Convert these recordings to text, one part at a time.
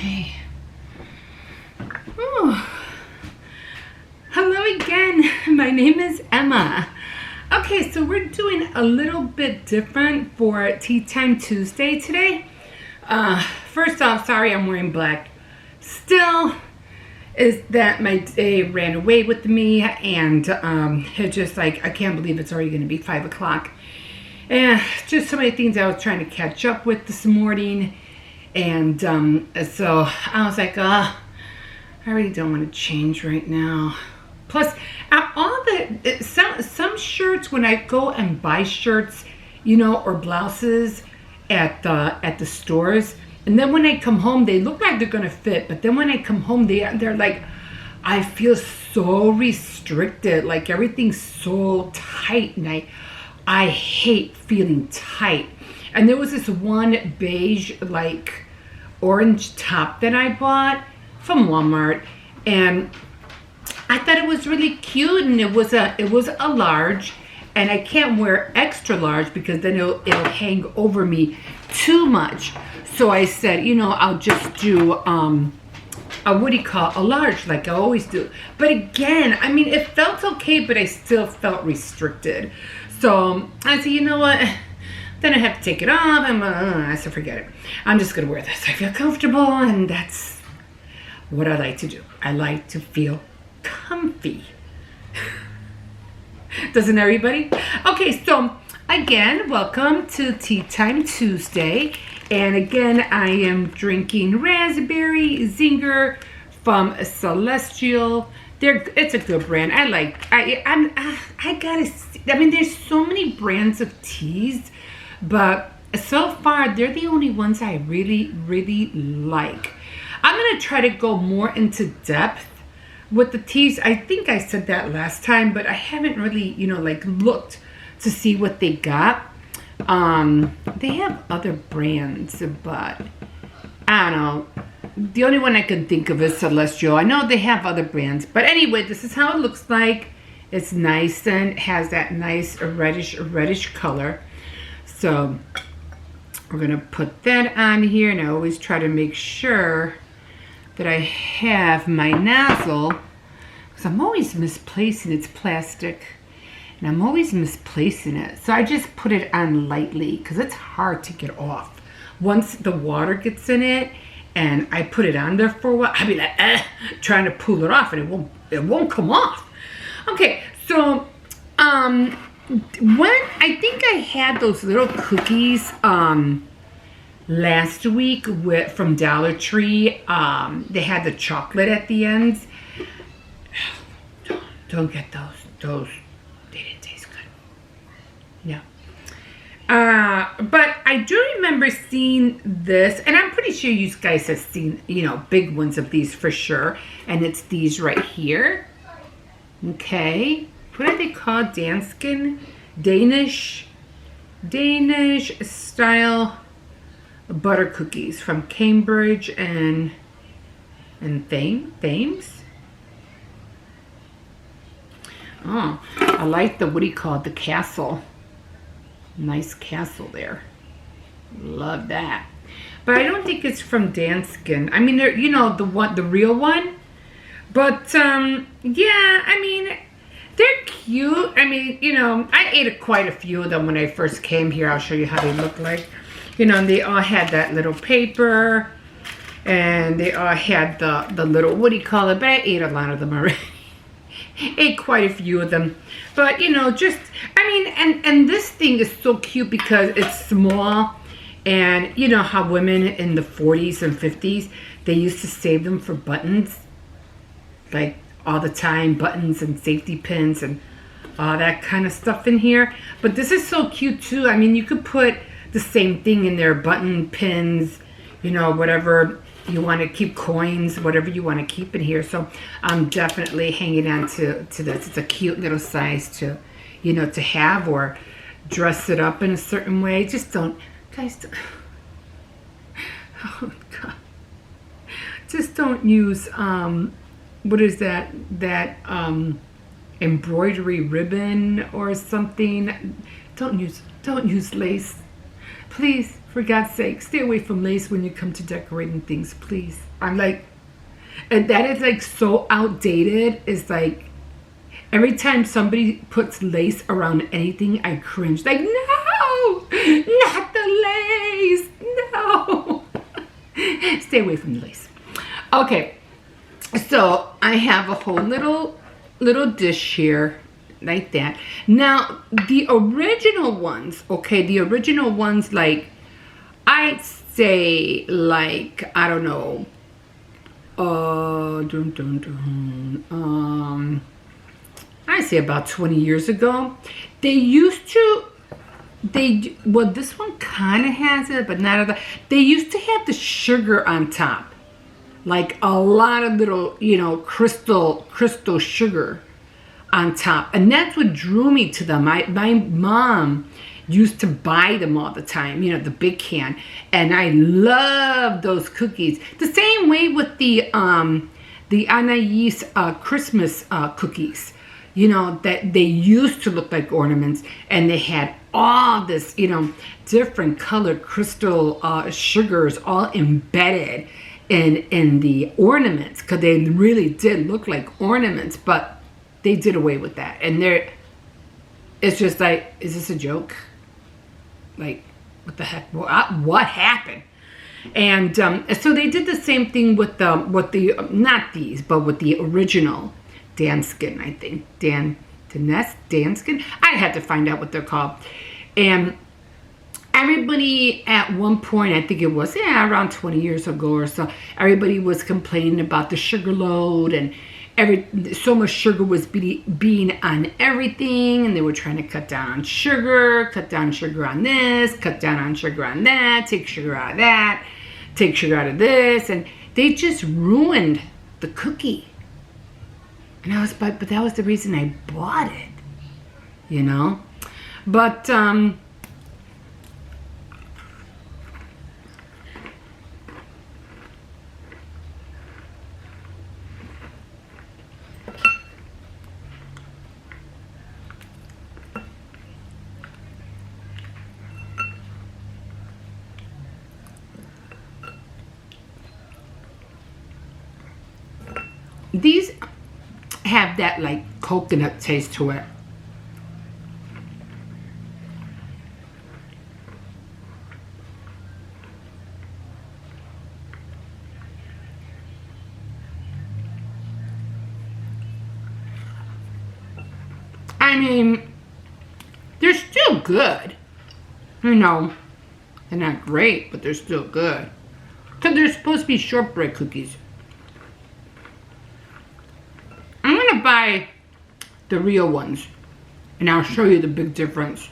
Okay. Oh. Hello again. My name is Emma. Okay, so we're doing a little bit different for Tea Time Tuesday today. First off, sorry I'm wearing black. Still, is that my day ran away with me, and it just like, I can't believe it's already going to be 5 o'clock. And just so many things I was trying to catch up with this morning. And so I was like, I really don't want to change right now. Plus, some shirts, when I go and buy shirts, you know, or blouses at the stores, and then when I come home, they look like they're gonna fit, but then when I come home, they're like, I feel so restricted, like everything's so tight, and I hate feeling tight. And there was this one beige, like orange top that I bought from Walmart, and I thought it was really cute, and it was a large, and I can't wear extra large because then it'll hang over me too much. So I said, you know, I'll just do a large, like I always do. But again, I mean, it felt okay, but I still felt restricted. So I said, you know what? Then I have to take it off, and I said, forget it. I'm just gonna wear this. I feel comfortable, and that's what I like to do. I like to feel comfy. Doesn't everybody? Okay, so again, welcome to Tea Time Tuesday. And again, I am drinking raspberry zinger from Celestial. It's a good brand. I gotta see, I mean, there's so many brands of teas, but so far they're the only ones I really, really like. I'm gonna try to go more into depth with the teas. I think I said that last time, but I haven't really, you know, like looked to see what they got. They have other brands, but I don't know. The only one I can think of is Celestial. I know they have other brands, but anyway, this is how it looks like. It's nice and has that nice reddish color. So we're gonna put that on here, and I always try to make sure that I have my nozzle, because I'm always misplacing. It's plastic, and I'm always misplacing it. So I just put it on lightly because it's hard to get off. Once the water gets in it and I put it on there for a while, I'll be like, trying to pull it off, and it won't come off. Okay, so when I think I had those little cookies last week from Dollar Tree. They had the chocolate at the end. Don't get those. They didn't taste good. No. But I do remember seeing this, and I'm pretty sure you guys have seen, you know, big ones of these for sure. And it's these right here. Okay. What are they called? Danskin? Danish style butter cookies from Cambridge and Thames. Oh, I like the, what do you call it, the castle. Nice castle there. Love that. But I don't think it's from Danskin. I mean, they're, you know, the real one. But yeah, I mean, they're cute. I mean, you know, I ate quite a few of them when I first came here. I'll show you how they look like. You know, and they all had that little paper, and they all had the little, what do you call it? But I ate a lot of them already. Ate quite a few of them. But, you know, just, I mean, and this thing is so cute because it's small. And you know how women in the 40s and 50s, they used to save them for buttons. Like all the time, buttons and safety pins and all that kind of stuff in here. But this is so cute too. I mean, you could put the same thing in there, button, pins, you know, whatever you want to keep, coins, whatever you want to keep in here. So I'm definitely hanging on to this. It's a cute little size to, you know, to have or dress it up in a certain way. Just don't, guys, oh God. Just don't use, what is that embroidery ribbon or something. Don't use lace. Please, For God's sake, stay away from lace when you come to decorating things, please. I'm like, and that is like so outdated. It's like every time somebody puts lace around anything, I cringe. Like, no, not the lace, no. Stay away from the lace. Okay, so I have a whole little dish here, like that. Now, the original ones, okay, the original ones, like, I'd say, like, I don't know, I'd say about 20 years ago, they used to, well, this one kind of has it, but not other. They used to have the sugar on top, like a lot of little, you know, crystal sugar on top, and that's what drew me to them. My mom used to buy them all the time, you know, the big can, and I love those cookies. The same way with the Anais Christmas cookies, you know, that they used to look like ornaments, and they had all this, you know, different colored crystal sugars all embedded in the ornaments, because they really did look like ornaments, but they did away with that. And it's just like, is this a joke? Like, what the heck? What happened? And so they did the same thing with the not these, but with the original Danskin, I think. Danskin? I had to find out what they're called. And everybody at one point, I think it was, around 20 years ago or so, everybody was complaining about the sugar load, and so much sugar was being on everything, and they were trying to cut down on sugar, cut down sugar on this, cut down on sugar on that, take sugar out of that, take sugar out of this, and they just ruined the cookie. And I was, but that was the reason I bought it, you know? But, these have that like coconut taste to it. I mean, they're still good. You know, they're not great, but they're still good. Because they're supposed to be shortbread cookies. I'm going to buy the real ones, and I'll show you the big difference.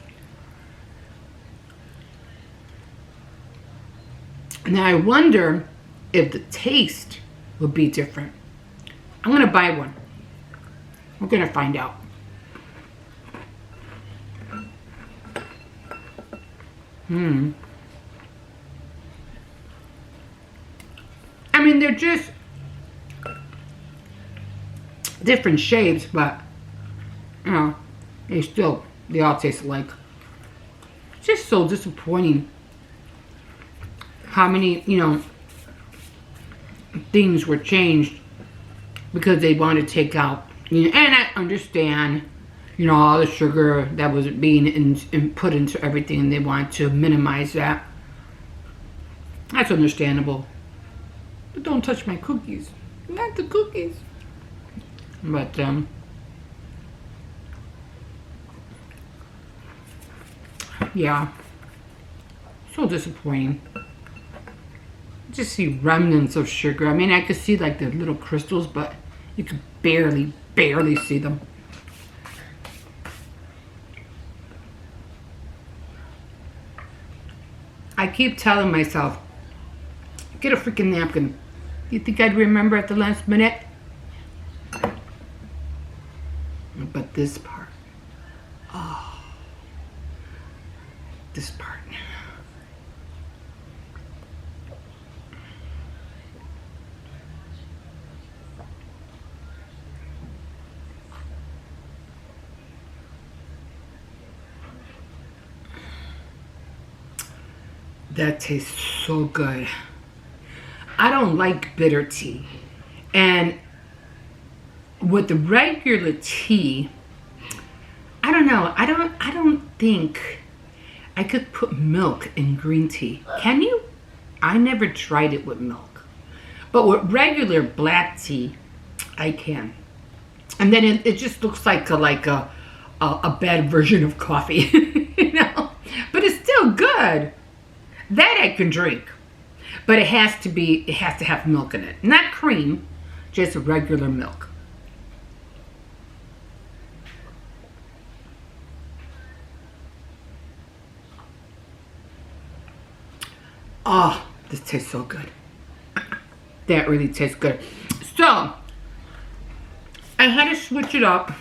Now I wonder if the taste will be different. I'm going to buy one. We're going to find out. I mean, they're just different shapes, but you know, they all taste alike. It's just so disappointing how many, you know, things were changed because they wanted to take out, you know, and I understand, you know, all the sugar that was being put into everything, and they wanted to minimize that. That's understandable. But don't touch my cookies. Not the cookies. But, yeah. So disappointing. Just see remnants of sugar. I mean, I could see like the little crystals, but you could barely see them. I keep telling myself, get a freaking napkin. You think I'd remember at the last minute? But this part, oh, this part. That tastes so good. I don't like bitter tea. And with the regular tea, I don't know. I don't think I could put milk in green tea. Can you? I never tried it with milk. But with regular black tea, I can. And then it just looks like a bad version of coffee, you know? But it's still good. That I can drink. But it has to have milk in it. Not cream, just regular milk. Oh, this tastes so good. That really tastes good. So, I had to switch it up.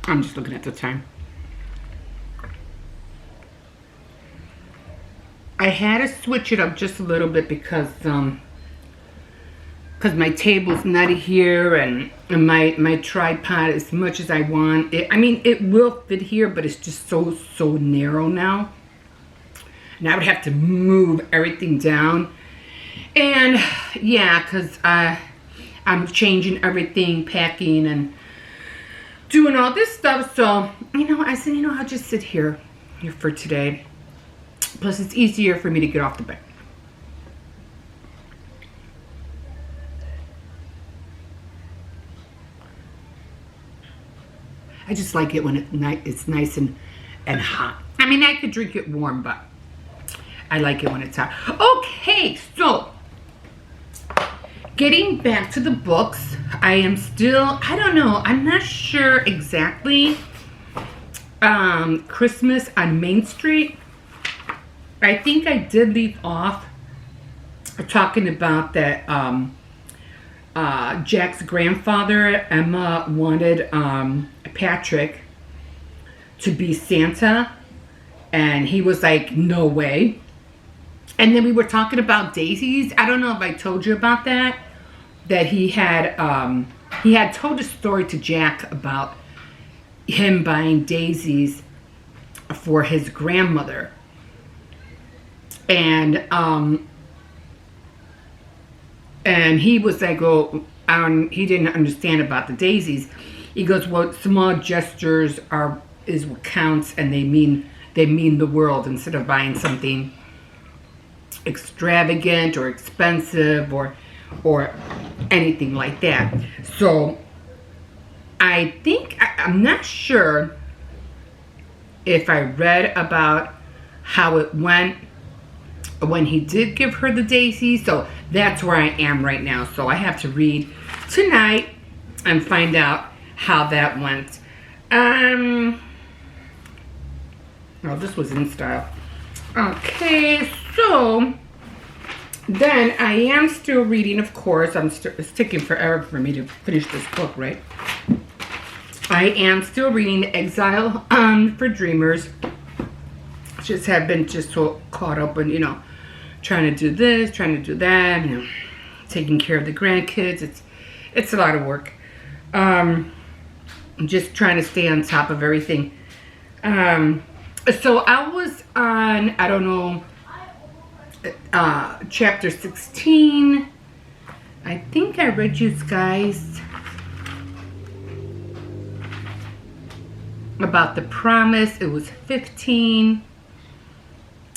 I'm just looking at the time. I had to switch it up just a little bit because my table's not here and my tripod, as much as I want it, I mean, it will fit here, but it's just so narrow now. And I would have to move everything down. And yeah, because I'm changing everything, packing and doing all this stuff. So, you know, I said, you know, I'll just sit here for today. Plus, it's easier for me to get off the bed. I just like it when it's nice and hot. I mean, I could drink it warm, but I like it when it's hot. Okay, so getting back to the books, I am still, I don't know, I'm not sure exactly. Christmas on Main Street. I think I did leave off talking about that Jack's grandfather, Emma, wanted Patrick to be Santa, and he was like, no way. And then we were talking about daisies. I don't know if I told you about that he had told a story to Jack about him buying daisies for his grandmother. And he was like, oh, he didn't understand about the daisies. He goes, well, small gestures is what counts, and they mean the world, instead of buying something extravagant or expensive or anything like that. So I think, I'm not sure if I read about how it went when he did give her the daisy. So that's where I am right now. So I have to read tonight and find out how that went. Oh, this was in style. Okay, so then I am still reading, of course. It's taking forever for me to finish this book, right? I am still reading The Exile for Dreamers. Just have been so caught up in, you know, trying to do this, trying to do that, you know, taking care of the grandkids. It's a lot of work. I'm just trying to stay on top of everything. So I was on, I don't know, chapter 16. I think I read you guys about the promise. It was 15.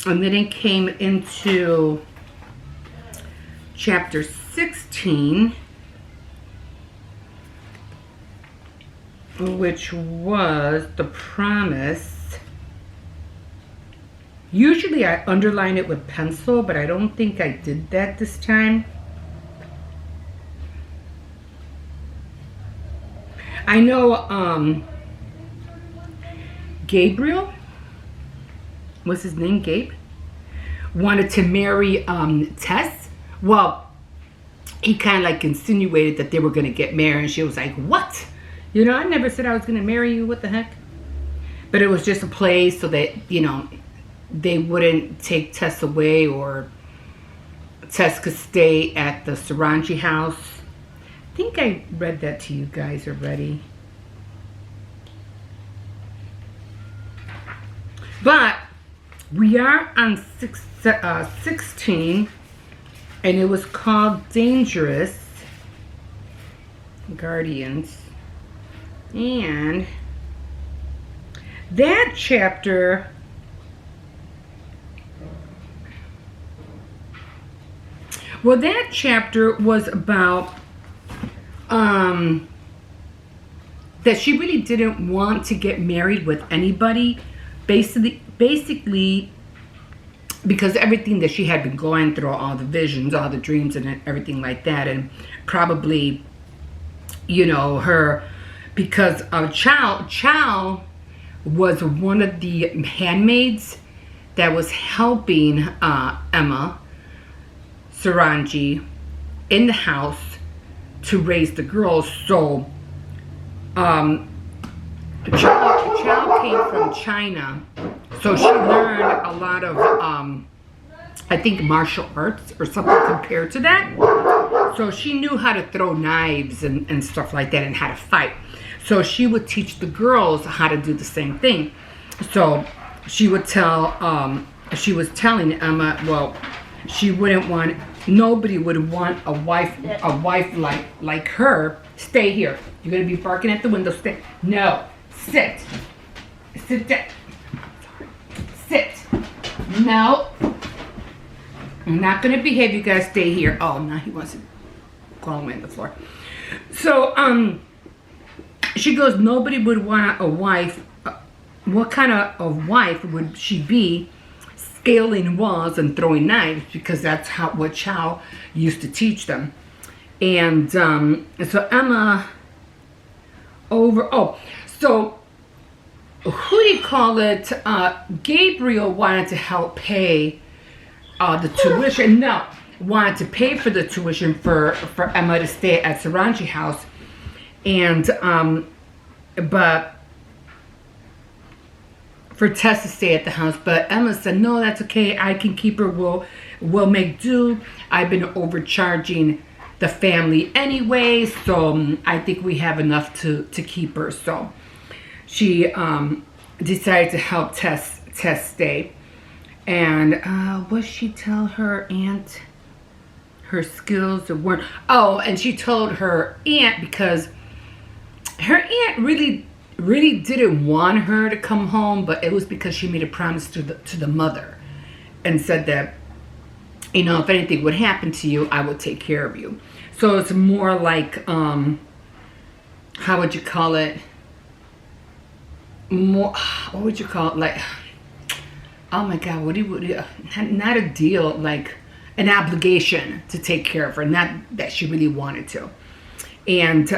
And then it came into chapter 16, which was the promise. Usually I underline it with pencil, but I don't think I did that this time. I know Gabriel, what's his name, Gabe, wanted to marry Tess. Well, he kind of like insinuated that they were going to get married, and she was like, what? You know, I never said I was going to marry you. What the heck? But it was just a play so that, you know, they wouldn't take Tess away, or Tess could stay at the Sarangi house. I think I read that to you guys already. But we are on 16, and it was called Dangerous Guardians. And that chapter was about that she really didn't want to get married with anybody, basically because everything that she had been going through, all the visions, all the dreams and everything like that, and probably, you know, because Chow was one of the handmaids that was helping Emma Sarangi in the house to raise the girls. So Chow came from China, so she learned a lot of I think martial arts or something compared to that. So she knew how to throw knives and stuff like that, and how to fight. So she would teach the girls how to do the same thing. So she would she was telling Emma, well, nobody would want a wife like her. Stay here. You're gonna be barking at the window. Stay. No. Sit. Sit down. Sit. No. I'm not gonna behave. You guys stay here. Oh, now he wants to go away on the floor. So she goes, nobody would want a wife. What kind of a wife would she be? Scaling walls and throwing knives, because that's what Chow used to teach them. And so Emma so who do you call it? Gabriel wanted to help pay the tuition. No, wanted to pay for the tuition for Emma to stay at Sarangi house, and but for Tess to stay at the house. But Emma said, no, that's okay. I can keep her. We'll make do. I've been overcharging the family anyway, so I think we have enough to keep her. So she decided to help Tess stay. And what she tell her aunt? Her skills weren't. Oh, and she told her aunt, because her aunt really didn't want her to come home, but it was because she made a promise to the mother and said that, you know, if anything would happen to you, I would take care of you. So it's more like, how would you call it? What would you call it? Like, oh my God, not a deal, like an obligation to take care of her, not that she really wanted to. And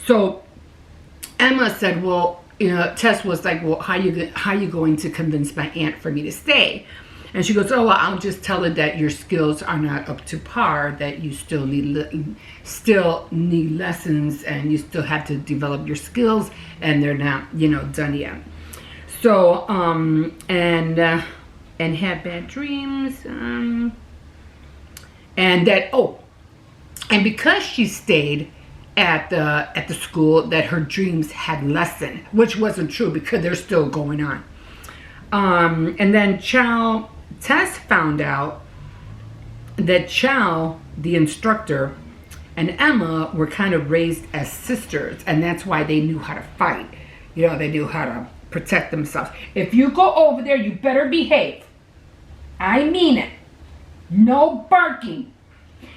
so Emma said, well, you know, Tess was like, well, how you going to convince my aunt for me to stay? And she goes, oh, well, I'll just tell her that your skills are not up to par, that you still need lessons, and you still have to develop your skills, and they're not, you know, done yet. So, and had bad dreams, and that, and because she stayed at the school, that her dreams had lessened, which wasn't true because they're still going on. And then Tess found out that Chow, the instructor, and Emma were kind of raised as sisters, and that's why they knew how to fight. You know, they knew how to protect themselves. If you go over there, you better behave. I mean it. No barking.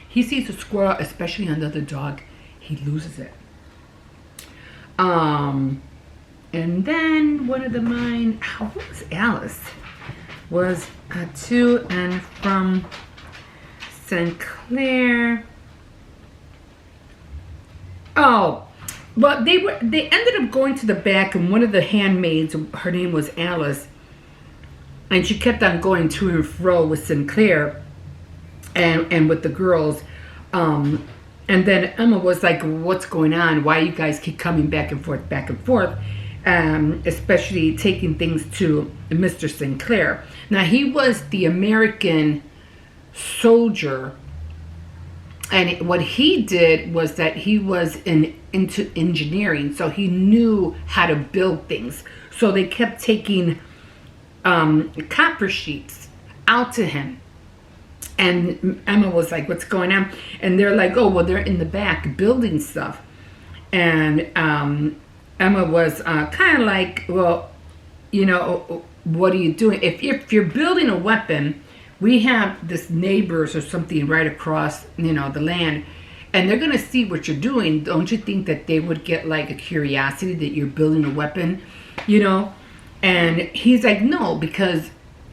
He sees a squirrel, especially another dog, he loses it. And then one of the mine, what was Alice? Was to and from St. Clair. Oh, well, they ended up going to the back, and one of the handmaids, her name was Alice, and she kept on going to and fro with Sinclair and with the girls. And then Emma was like, what's going on? Why you guys keep coming back and forth, especially taking things to Mr. Sinclair. Now, he was the American soldier, and what he did was that he was into engineering, so he knew how to build things. So they kept taking copper sheets out to him. And Emma was like, what's going on? And they're like, oh, well, they're in the back building stuff. And Emma was kind of like, well, you know, what are you doing? If you're building a weapon, we have this neighbors or something right across, you know, the land, and they're going to see what you're doing. Don't you think that they would get like a curiosity that you're building a weapon, you know? And he's like, no, because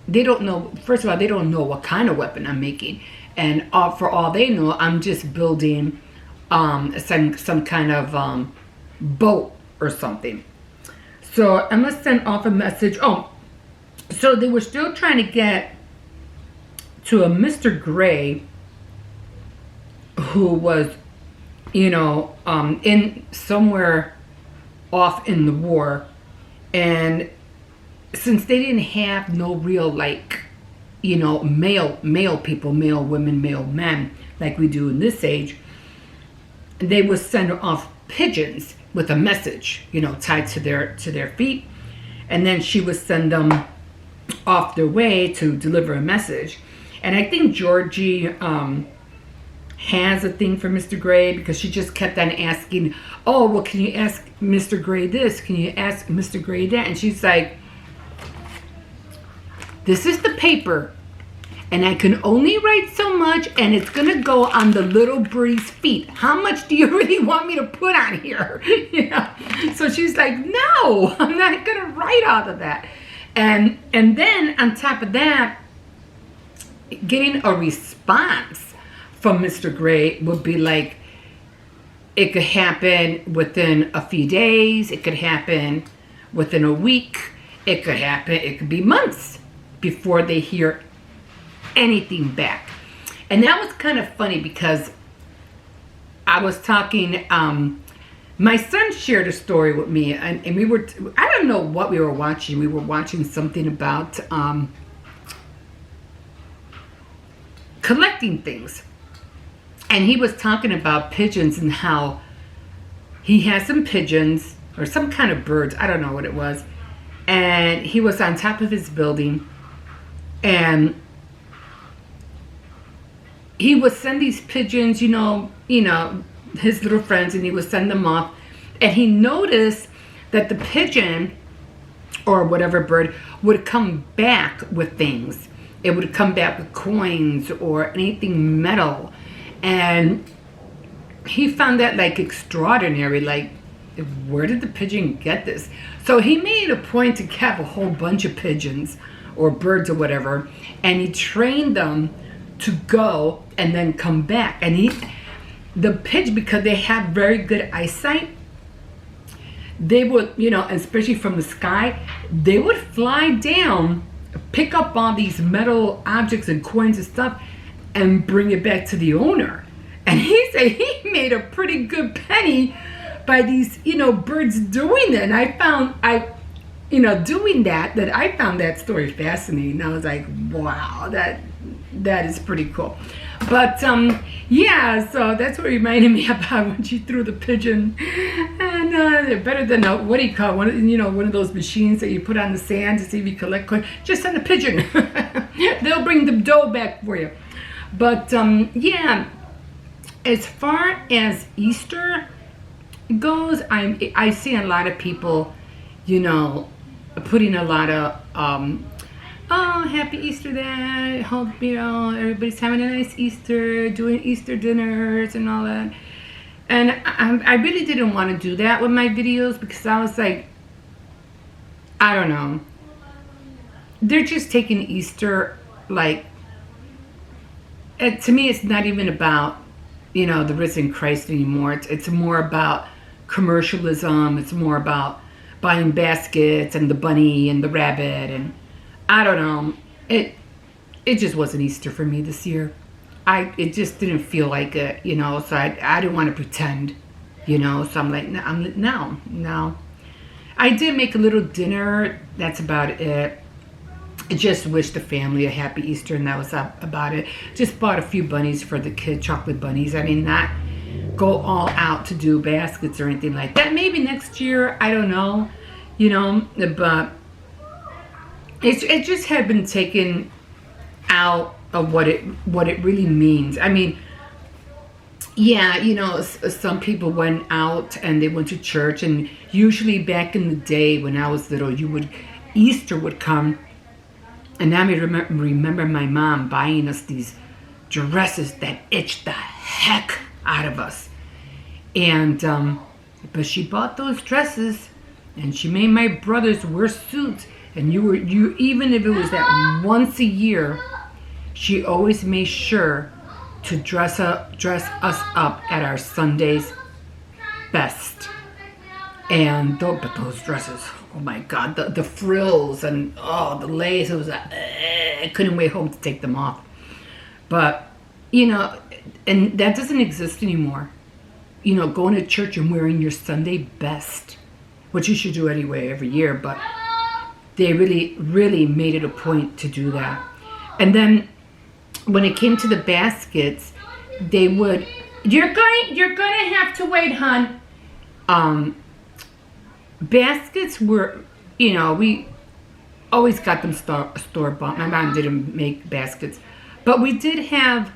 they don't know, first of all, they don't know what kind of weapon I'm making. And for all they know, I'm just building some kind of boat or something. So Emma sent off a message. Oh, so they were still trying to get to a Mr. Gray who was, you know, in somewhere off in the war. And since they didn't have no real, like, you know, male people, male women, male men, like we do in this age, they would send off pigeons with a message, you know, tied to their feet, and then she would send them off their way to deliver a message. And I think Georgie has a thing for Mr. Gray, because she just kept on asking, oh, well, can you ask Mr. Gray this? Can you ask Mr. Gray that? And she's like, this is the paper, and I can only write so much, and it's going to go on the little birdie's feet. How much do you really want me to put on here? You know? So she's like, no, I'm not going to write all of that. And then on top of that, getting a response from Mr. Gray would be like, it could happen within a few days. It could happen within a week. It could be months before they hear anything back. And that was kind of funny, because I was talking, my son shared a story with me, and we were, I don't know what we were watching. We were watching something about collecting things. And he was talking about pigeons and how he has some pigeons or some kind of birds. I don't know what it was. And he was on top of his building, and he would send these pigeons, you know, his little friends, and he would send them off. And he noticed that the pigeon or whatever bird would come back with things. It would come back with coins or anything metal. And he found that like extraordinary, like, where did the pigeon get this? So he made a point to have a whole bunch of pigeons or birds or whatever, and he trained them to go and then come back. And the pigeon, because they have very good eyesight, they would, you know, especially from the sky, they would fly down, pick up all these metal objects and coins and stuff, and bring it back to the owner. And he said he made a pretty good penny by these, you know, birds doing that. And I found, doing that I found that story fascinating. I was like, wow, that is pretty cool. But yeah, so that's what reminded me about when she threw the pigeon. And they're better than what do you call it? One of those machines that you put on the sand to see if you collect coins. Just send a pigeon. They'll bring the dough back for you. But yeah, as far as Easter goes, I see a lot of people, putting a lot of oh, happy Easter, Dad. Hope everybody's having a nice Easter, doing Easter dinners and all that. And I really didn't want to do that with my videos, because I was like, I don't know. They're just taking Easter, like, to me, it's not even about, the risen Christ anymore. It's more about commercialism. It's more about buying baskets and the bunny and the rabbit, and I don't know. It just wasn't Easter for me this year. It just didn't feel like it, so I didn't want to pretend, so I'm like, no. I did make a little dinner. That's about it. I just wished the family a happy Easter, and that was about it. Just bought a few bunnies for the kids, chocolate bunnies. I mean, not go all out to do baskets or anything like that. Maybe next year, I don't know, but it just had been taken out of what it really means. I mean, yeah, you know, some people went out and they went to church, and usually back in the day when I was little, Easter would come, and I remember my mom buying us these dresses that itched the heck out of us, and but she bought those dresses, and she made my brothers wear suits, and you even if it was that once a year, she always made sure to dress us up at our Sunday's best. And but those dresses, oh my God, the frills and the lace, it was I couldn't wait home to take them off. But you know, and that doesn't exist anymore. You know, going to church and wearing your Sunday best, which you should do anyway every year, but they really made it a point to do that. And then when it came to the baskets, they would, you're going to have to wait, hon. Baskets were, you know, we always got them store-bought. My mom didn't make baskets, but we did have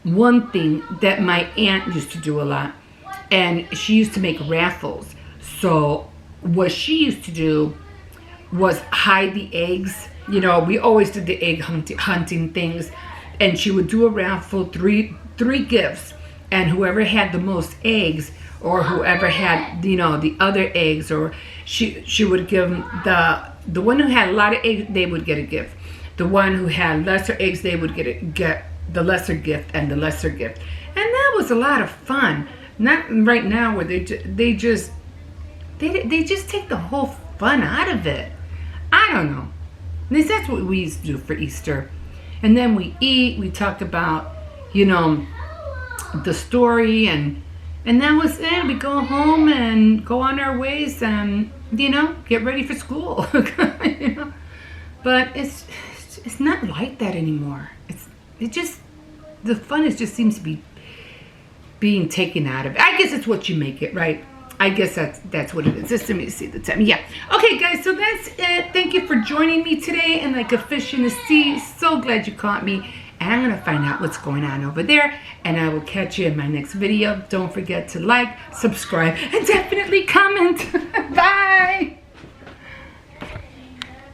one thing that my aunt used to do a lot, and she used to make raffles. So what she used to do was hide the eggs. You know, we always did the egg hunting things, and she would do a raffle, three gifts, and whoever had the most eggs, or whoever had, you know, the other eggs, or she would give them the one who had a lot of eggs, they would get a gift. The one who had lesser eggs, they would get the lesser gift and the lesser gift. And that was a lot of fun. Not right now where they just take the whole fun out of it. I don't know. At least that's what we used to do for Easter. And then we eat, we talk about, you know, the story, and that was it. We go home and go on our ways and, you know, get ready for school. You know? But it's not like that anymore. The fun just seems to be being taken out of it. I guess it's what you make it, right? I guess that's what it is. Just let me see the time. Yeah. Okay, guys, so that's it. Thank you for joining me today, and like a fish in the sea. So glad you caught me. And I'm going to find out what's going on over there. And I will catch you in my next video. Don't forget to like, subscribe, and definitely comment. Bye.